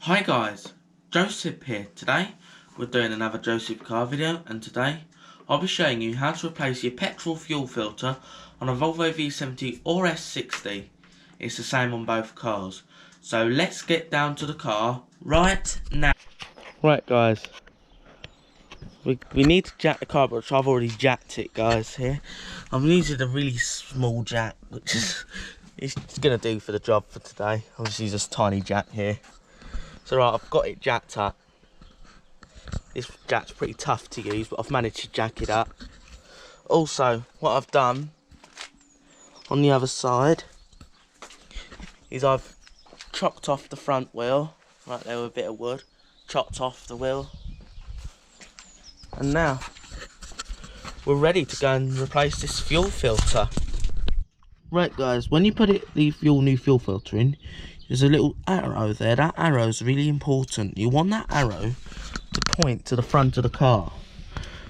Hi guys, Joseph here. Today we're doing another Joseph car video, and today I'll be showing you how to replace your petrol fuel filter on a Volvo V70 or S60. It's the same on both cars. So let's get down to the car right now. Right guys, we need to jack the car, but I've already jacked it guys here. I'm using a really small jack, which is it's going to do for the job for today. I'll just use this tiny jack here. So right, I've got it jacked up. This jack's pretty tough to use, but I've managed to jack it up. Also, what I've done on the other side is I've chopped off the front wheel, right there with a bit of wood, chopped off the wheel. And now, we're ready to go and replace this fuel filter. Right guys, when you put the new fuel filter in, there's a little arrow there. That arrow is really important. You want that arrow to point to the front of the car.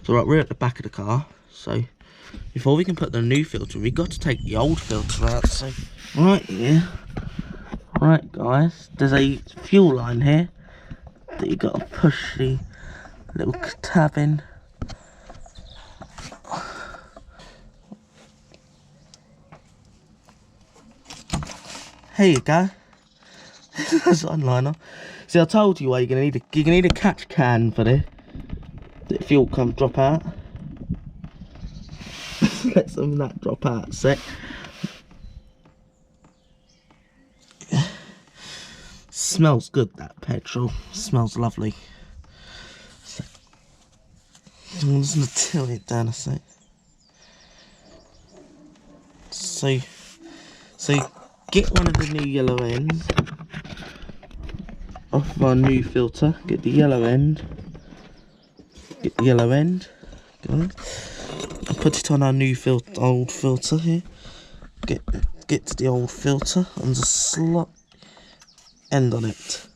So right, we're at the back of the car. So before we can put the new filter, we've got to take the old filter out. So right here, right guys, there's a fuel line here that you've got to push the little tab in. Here you go. That's liner. See, I told you why you're gonna need a catch can for this. The fuel can drop out. Let some of that drop out a sec. Smells good, that petrol. Smells lovely. I'm just gonna tilt it down a sec. So get one of the new yellow ends off my new filter. Get the yellow end. Get the yellow end. Good. And put it on our new old filter here. Get to the old filter and just slot end on it.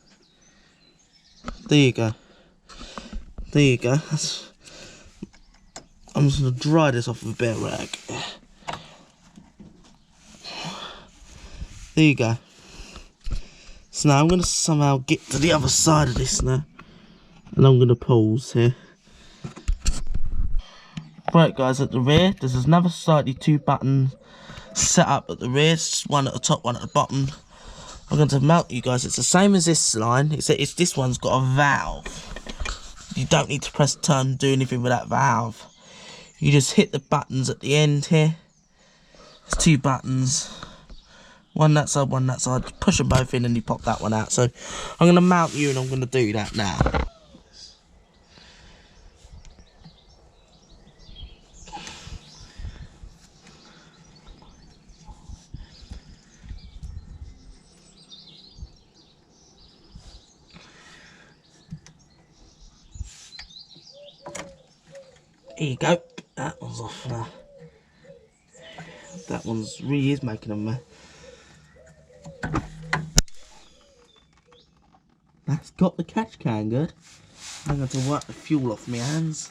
There you go. There you go. I'm just gonna dry this off with a bare rag. There you go. So now I'm going to somehow get to the other side of this now. And I'm going to pause here. Right guys, at the rear, there's another slightly two buttons set up at the rear. One at the top, one at the bottom. I'm going to mount you guys. It's the same as this line. It's this one's got a valve. You don't need to press turn, do anything with that valve. You just hit the buttons at the end here. There's two buttons. One that side, one that side. Push them both in and you pop that one out. So I'm going to mount you and I'm going to do that now. Here you go. That one's off now. That one's really is making a mess. That's got the catch can good. I'm going to wipe the fuel off my hands.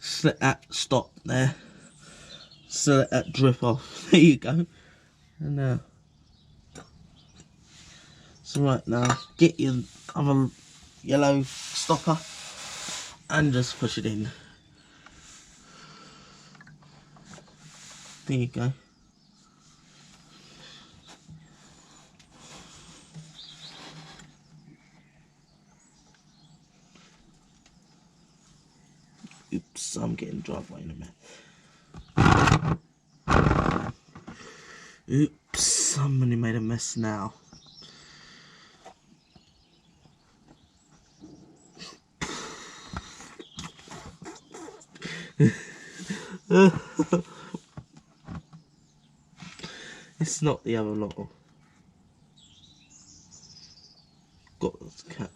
Just let that stop there. Just let that drip off. There you go. And now. So right now, get your other yellow stopper and just push it in. There you go. Oops, I'm getting driveway in a minute. Oops, somebody made a mess now. It's not the other lot. Got this cat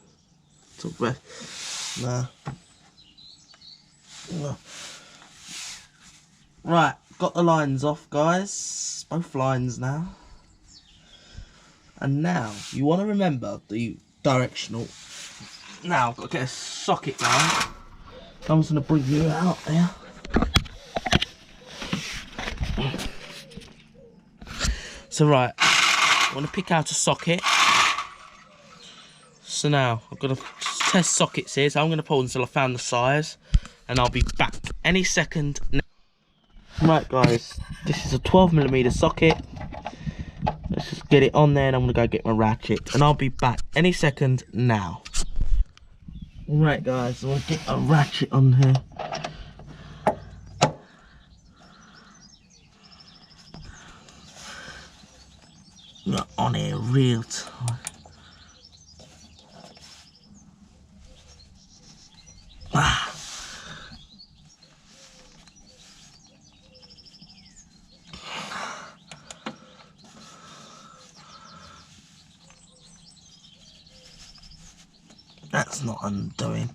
to breath. Nah. Right, got the lines off guys, both lines now. And now, you want to remember the directional. Now, I've got to get a socket down. I'm just going to bring you out there. So right, I want to pick out a socket. So now I've got to test sockets here, so I'm going to pause until I found the size, and I'll be back any second. Right guys, this is a 12mm socket. Let's just get it on there and I'm going to go get my ratchet, and I'll be back any second now. Right guys, I'm going to get a ratchet on here. Not on here real tight. That's not undoing.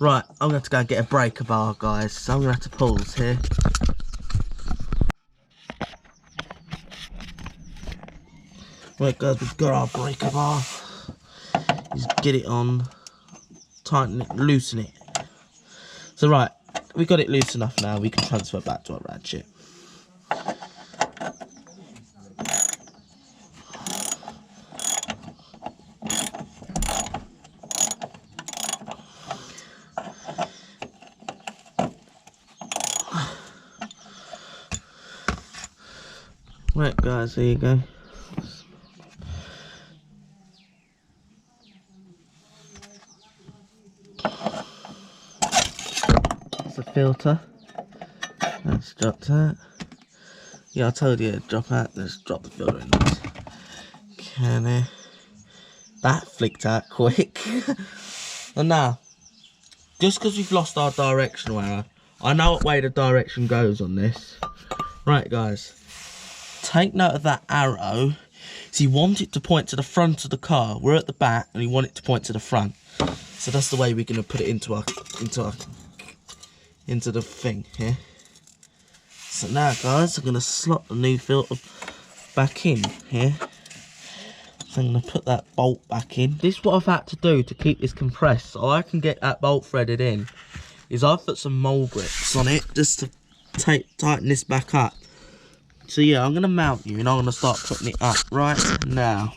Right, I'm going to have to go and get a breaker bar, guys, so I'm going to have to pause here. Right guys, we've got our breaker bar. Just get it on, tighten it, loosen it. So right, we got it loose enough now, we can transfer back to our ratchet. Right guys, there you go. That's the filter. Let's drop that. Yeah, I told you to drop that. Let's drop the filter in there. Can it? That flicked out quick. And now, just because we've lost our directional arrow, I know what way the direction goes on this. Right guys, take note of that arrow. So you want it to point to the front of the car. We're at the back and you want it to point to the front. So that's the way we're going to put it into the thing here. So now guys, I'm going to slot the new filter back in here. So I'm going to put that bolt back in. This is what I've had to do to keep this compressed so I can get that bolt threaded in. Is I've put some mole grips on it just to tighten this back up. So yeah, I'm going to mount you and I'm going to start putting it up right now.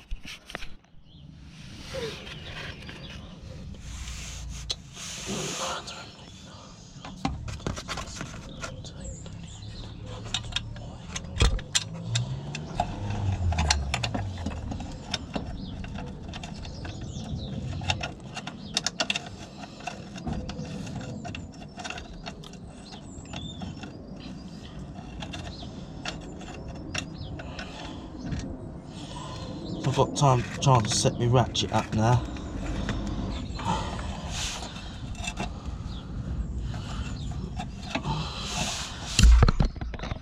I've got time trying to set my ratchet up now.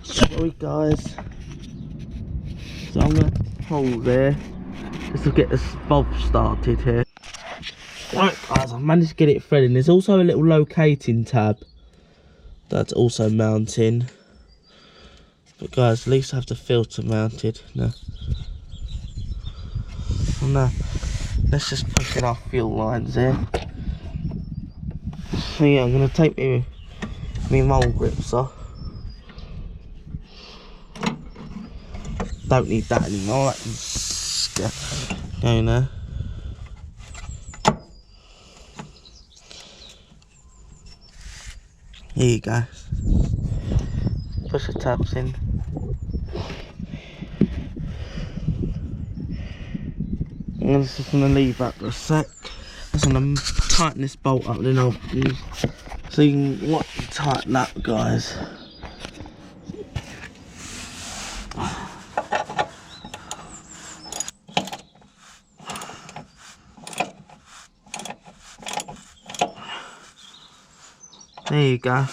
Sorry guys. So I'm going to hold there just to get this bolt started here. Right guys, I've managed to get it threading. There's also a little locating tab that's also mounting. But guys, at least I have the filter mounted now. Now, let's just push in our fuel lines there. So yeah, I'm going to take my mole grips off. Don't need that anymore, that can go now. Here you go. Push the tabs in. I'm just going to leave that for a sec. I'm just going to tighten this bolt up, then I'll use, so you can watch me tighten that, guys. There you go.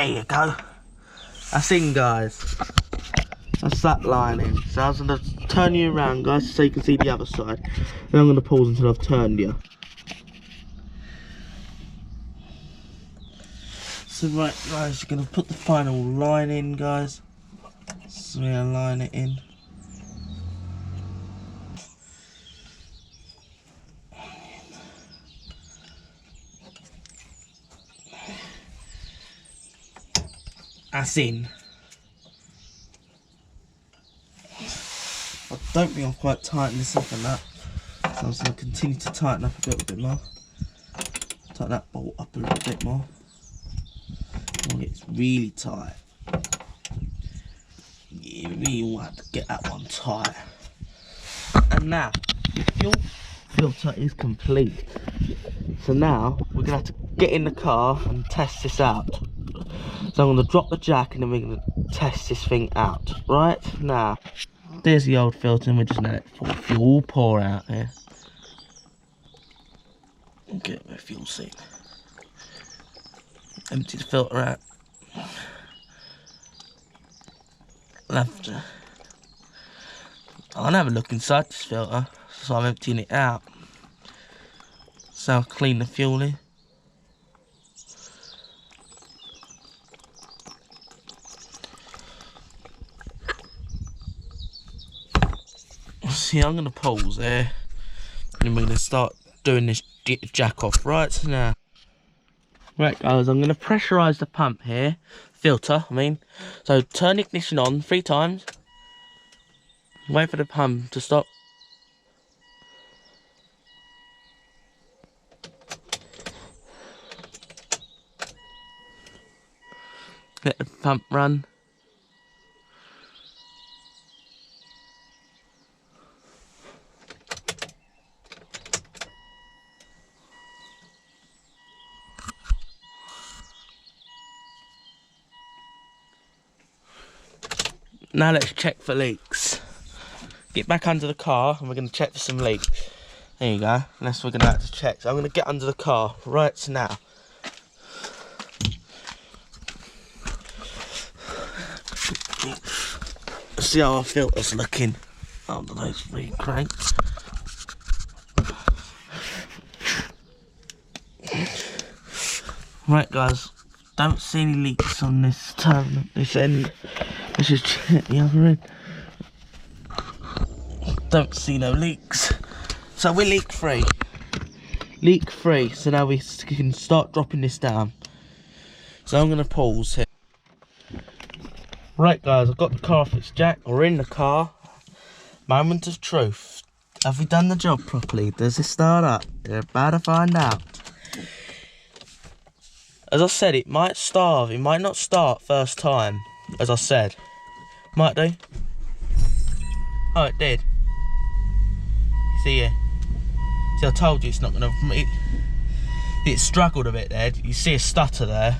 There you go. That's in, guys. That's that lining. So I was going to turn you around, guys, so you can see the other side. Then I'm going to pause until I've turned you. So right, guys, you're going to put the final line in, guys. So we're going to line it in. That's in. I don't think I've quite tightened this up and that. So I'm just going to continue to tighten up a little bit more. Tighten that bolt up a little bit more. It's really tight. You really want to get that one tight. And now, your fuel filter is complete. So now, we're going to have to get in the car and test this out. So I'm going to drop the jack and then we're going to test this thing out. Right, now, there's the old filter and we're just going to let the fuel pour out here. Get my fuel seat. Empty the filter out. I'll have a look inside this filter, so I'm emptying it out. So I'll clean the fuel in. See, I'm going to pause there, and we're going to start doing this jack off right now. Right, guys, I'm going to pressurise the pump here, filter, I mean. So turn the ignition on 3 times. Wait for the pump to stop. Let the pump run. Now let's check for leaks. Get back under the car and we're going to check for some leaks. There you go. Unless we're going to have to check. So I'm going to get under the car right now. See how our filter's looking under those 3 cranks. Right, guys. Don't see any leaks on this turn, this end. Let's just check the other end. Don't see no leaks. So we're leak free. Leak free. So now we can start dropping this down. So I'm going to pause here. Right, guys, I've got the car off its jack. We're in the car. Moment of truth. Have we done the job properly? Does it start up? You're about to find out. As I said, it might starve. It might not start first time, as I said. Might do. Oh, it did. See ya. See, I told you it's not gonna. It struggled a bit there. You see a stutter there.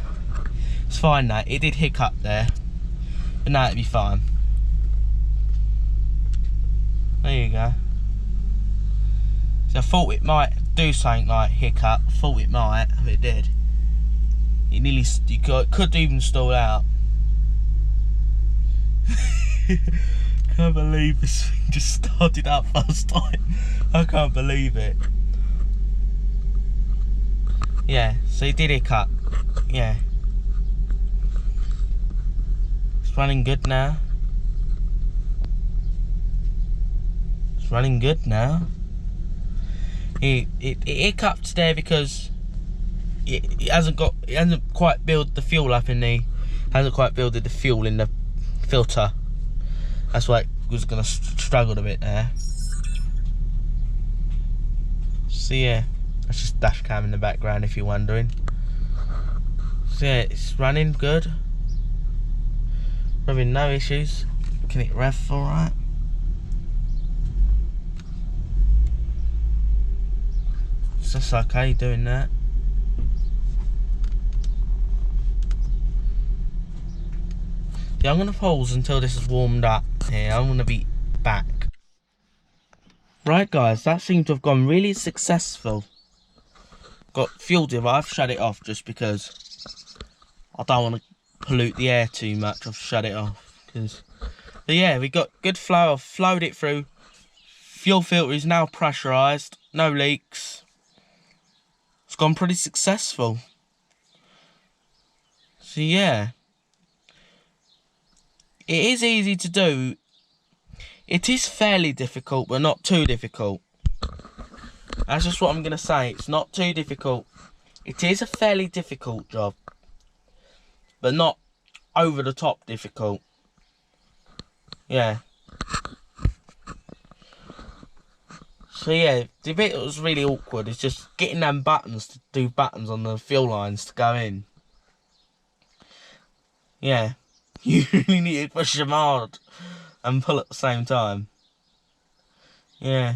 It's fine now. It did hiccup there, but now it'll be fine. There you go. So I thought it might do something like hiccup. I thought it might, but it did. It nearly, could even stall out. Can't believe this thing just started up first time. I can't believe it. Yeah, so it did hiccup. Yeah. It's running good now. It's running good now. It hiccuped there because it hasn't quite built the fuel up in the fuel in the filter. That's why it was gonna struggle a bit there. So yeah, that's just dash cam in the background if you're wondering. So yeah, it's running good. Having no issues. Can it rev alright? So that's okay doing that. Yeah, I'm going to pause until this is warmed up here. I'm going to be back. Right, guys, that seemed to have gone really successful. Got fuel div. I've shut it off just because I don't want to pollute the air too much, I've shut it off. But yeah, we got good flow. I've flowed it through. Fuel filter is now pressurised, no leaks. It's gone pretty successful. So yeah, it is easy to do. It is fairly difficult, but not too difficult. That's just what I'm going to say. It's not too difficult. It is a fairly difficult job, but not over the top difficult. Yeah. So yeah, the bit that was really awkward is just getting them buttons to do buttons on the fuel lines to go in. Yeah. You really need to push them hard and pull at the same time. Yeah.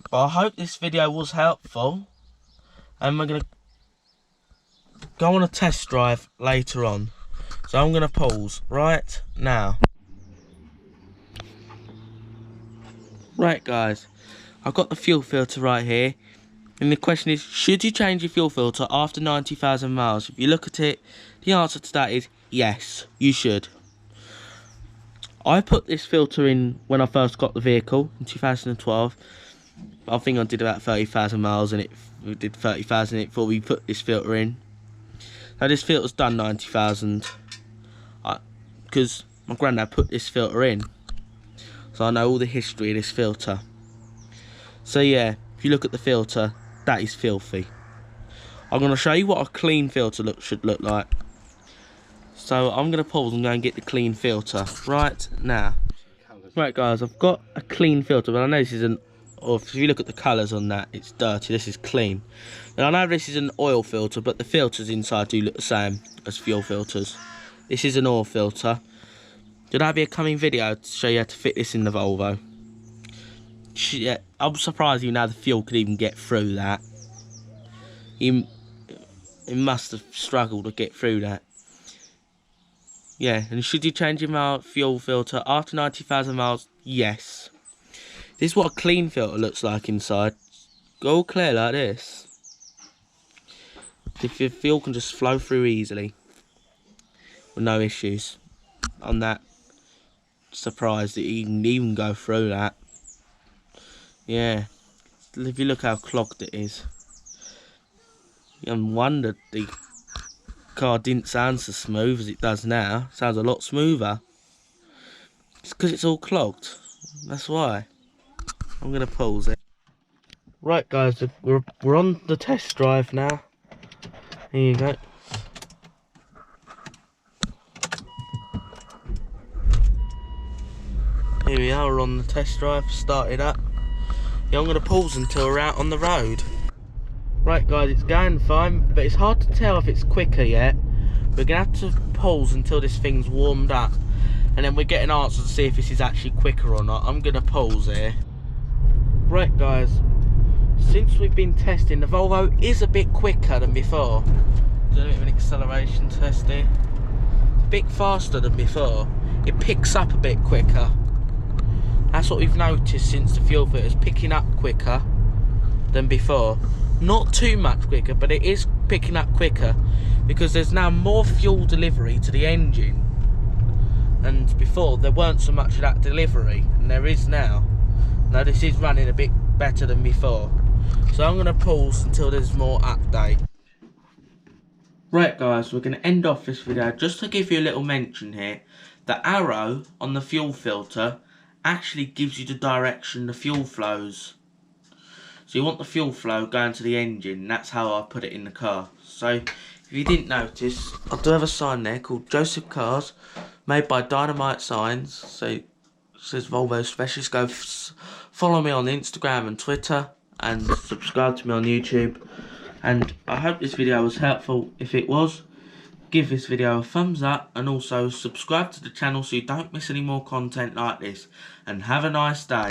But I hope this video was helpful. And we're going to go on a test drive later on. So I'm going to pause right now. Right guys, I've got the fuel filter right here. And the question is, should you change your fuel filter after 90,000 miles? If you look at it, the answer to that is yes, you should. I put this filter in when I first got the vehicle in 2012. I think I did about 30,000 miles and we did 30,000 in it before we put this filter in. Now this filter's done 90,000 because my granddad put this filter in. So I know all the history of this filter. So yeah, if you look at the filter, that is filthy. I'm going to show you what a clean filter should look like. So I'm going to pause and go and get the clean filter right now. Right guys, I've got a clean filter, but I know this isn't, or if you look at the colours on that, it's dirty. This is clean. Now I know this is an oil filter, but the filters inside do look the same as fuel filters. This is an oil filter. There'll be a coming video to show you how to fit this in the Volvo. Yeah, I'm surprised even how the fuel could even get through that. It must have struggled to get through that. Yeah, and should you change your fuel filter after 90,000 miles? Yes. This is what a clean filter looks like inside. Go all clear like this. If your fuel can just flow through easily with no issues. I'm that surprised that you can even go through that. Yeah, if you look how clogged it is. You wondered the car didn't sound so smooth as it does now. It sounds a lot smoother. It's because it's all clogged. That's why. I'm going to pause it. Right guys, we're on the test drive now. Here you go. Here we are, we're on the test drive, started up. Yeah, I'm going to pause until we're out on the road. Right guys, it's going fine, but it's hard to tell if it's quicker yet. We're going to have to pause until this thing's warmed up. And then we get an answer to see if this is actually quicker or not. I'm going to pause here. Right guys, since we've been testing, the Volvo is a bit quicker than before. Doing a bit of an acceleration test here. It's a bit faster than before. It picks up a bit quicker. That's what we've noticed since the fuel filter is picking up quicker than before. Not too much quicker, but it is picking up quicker because there's now more fuel delivery to the engine. And before there weren't so much of that delivery, and there is now. Now this is running a bit better than before. So I'm going to pause until there's more update. Right guys, we're going to end off this video just to give you a little mention here. The arrow on the fuel filter actually gives you the direction the fuel flows. So you want the fuel flow going to the engine. That's how I put it in the car. So if you didn't notice, I do have a sign there called Joseph Cars, made by Dynamite Signs. So it says Volvo Specialist. Go follow me on Instagram and Twitter, and subscribe to me on YouTube. And I hope this video was helpful. If it was, give this video a thumbs up, and also subscribe to the channel so you don't miss any more content like this. And have a nice day.